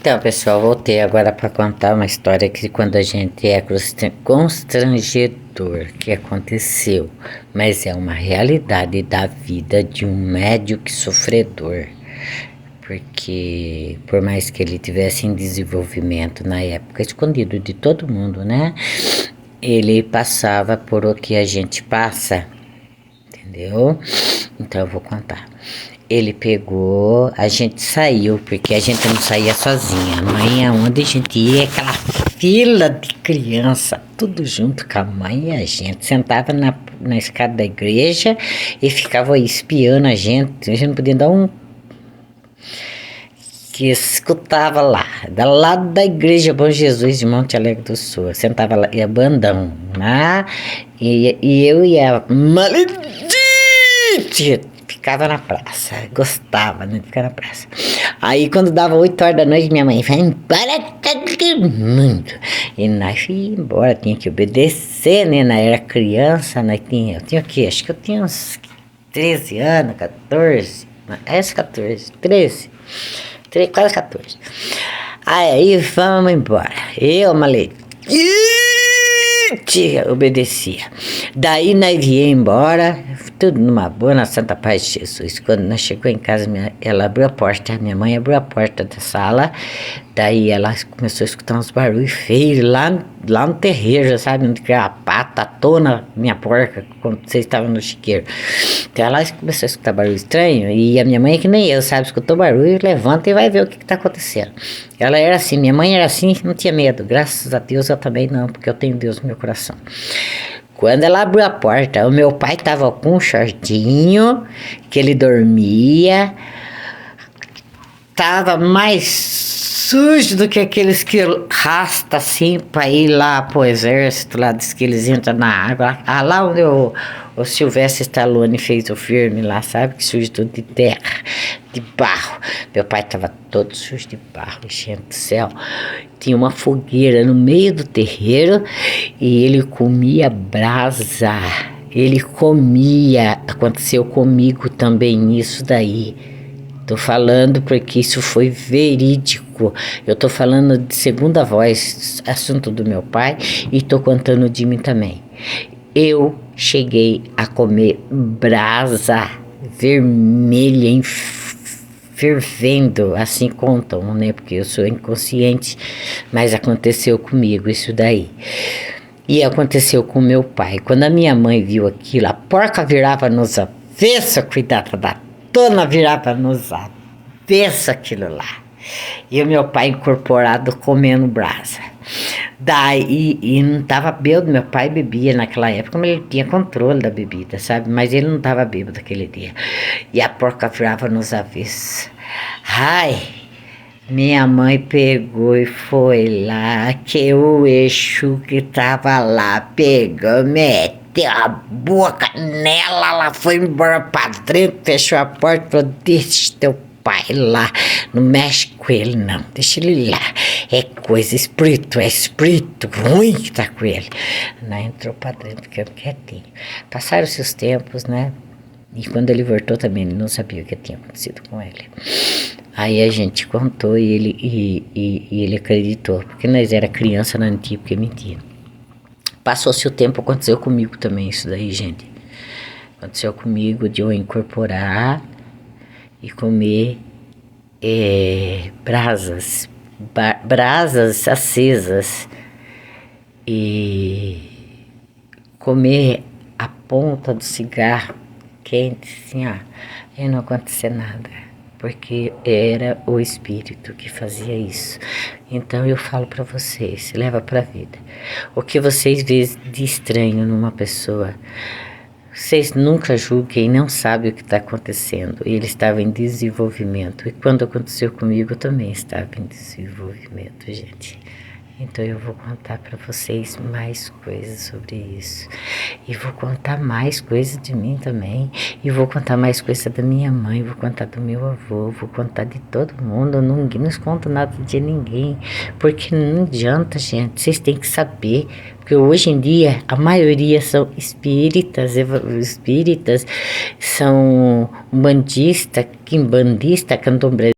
Então, pessoal, voltei agora para contar uma história que quando a gente é constrangedor que aconteceu, mas é uma realidade da vida de um médico sofredor, porque por mais que ele tivesse em desenvolvimento na época, escondido de todo mundo, né? Ele passava por o que a gente passa, entendeu? Então eu vou contar. Ele pegou, a gente saiu, porque a gente não saía sozinha. A mãe, aonde a gente ia, aquela fila de criança, tudo junto com a mãe e a gente. Sentava na escada da igreja e ficava aí espiando a gente não podia dar um... que escutava lá, do lado da igreja Bom Jesus de Monte Alegre do Sul. Sentava lá, ia bandão, né? E eu ia maledite, ficava na praça, gostava, né, de ficar na praça. Aí quando dava 8 horas da noite, minha mãe falava, embora todo mundo. E nós ia embora, tinha que obedecer, né, nós era criança, eu tinha o quê? Acho que eu tinha uns 13 anos, 14, esse 14, 13, quase 14. Aí vamos embora, eu, maledite, obedecia. Daí nós viemos embora, tudo numa boa, na Santa Paz de Jesus. Quando nós chegamos em casa, ela abriu a porta, minha mãe abriu a porta da sala, daí ela começou a escutar uns barulhos feios lá no terreiro, sabe, onde que a pata tona, minha porca, quando vocês estavam no chiqueiro. Então ela começou a escutar barulho estranho, e a minha mãe é que nem eu, sabe, escutou barulho, levanta e vai ver o que está acontecendo. Ela era assim, minha mãe era assim, não tinha medo, graças a Deus eu também não, porque eu tenho Deus no meu coração. Quando ela abriu a porta, o meu pai estava com um shortinho, que ele dormia, tava mais sujo do que aqueles que rasta assim para ir lá pro exército, lá diz que eles entram na água, lá onde o Sylvester Stallone fez o filme lá, sabe, que sujo tudo de terra, de barro. Meu pai tava todo sujo de barro, gente do céu. Tinha uma fogueira no meio do terreiro e ele comia brasa, ele comia, aconteceu comigo também isso daí. Tô falando porque isso foi verídico. Eu tô falando de segunda voz, assunto do meu pai, e tô contando de mim também. Eu cheguei a comer brasa vermelha, fervendo, assim contam, né? Porque eu sou inconsciente, mas aconteceu comigo isso daí. E aconteceu com meu pai. Quando a minha mãe viu aquilo, a porca virava nos avessos, cuidado da dona virava nos avessos aquilo lá. E o meu pai incorporado comendo brasa. Daí, e não tava bêbado, meu pai bebia naquela época, mas ele tinha controle da bebida, sabe? Mas ele não tava bêbado aquele dia. E a porca virava nos avessos. Ai, minha mãe pegou e foi lá, que o Exu que tava lá pegou, meteu a boca nela, ela foi embora pra dentro, fechou a porta e falou, deixa teu pai lá, não mexe com ele não, deixa ele lá, é coisa, é espírito ruim que tá com ele. Não entrou pra dentro, ficamos quietinho. Passaram-se os tempos, né? E quando ele voltou também, ele não sabia o que tinha acontecido com ele. Aí a gente contou e ele acreditou, porque nós era criança, não tinha porque mentia. Passou-se o tempo, aconteceu comigo também isso daí, gente. Aconteceu comigo de eu incorporar e comer brasas acesas e comer a ponta do cigarro quente, assim, e não acontecer nada, porque era o espírito que fazia isso. Então eu falo para vocês, leva para a vida. O que vocês vê de estranho numa pessoa, vocês nunca julguem, não sabem o que está acontecendo. Ele estava em desenvolvimento. E quando aconteceu comigo, eu também estava em desenvolvimento, gente. Então eu vou contar para vocês mais coisas sobre isso. E vou contar mais coisas de mim também. E vou contar mais coisas da minha mãe, vou contar do meu avô, vou contar de todo mundo. Eu não conto nada de ninguém. Porque não adianta, gente. Vocês têm que saber. Porque hoje em dia a maioria são espíritas são umbandista, quimbandista, candomblé.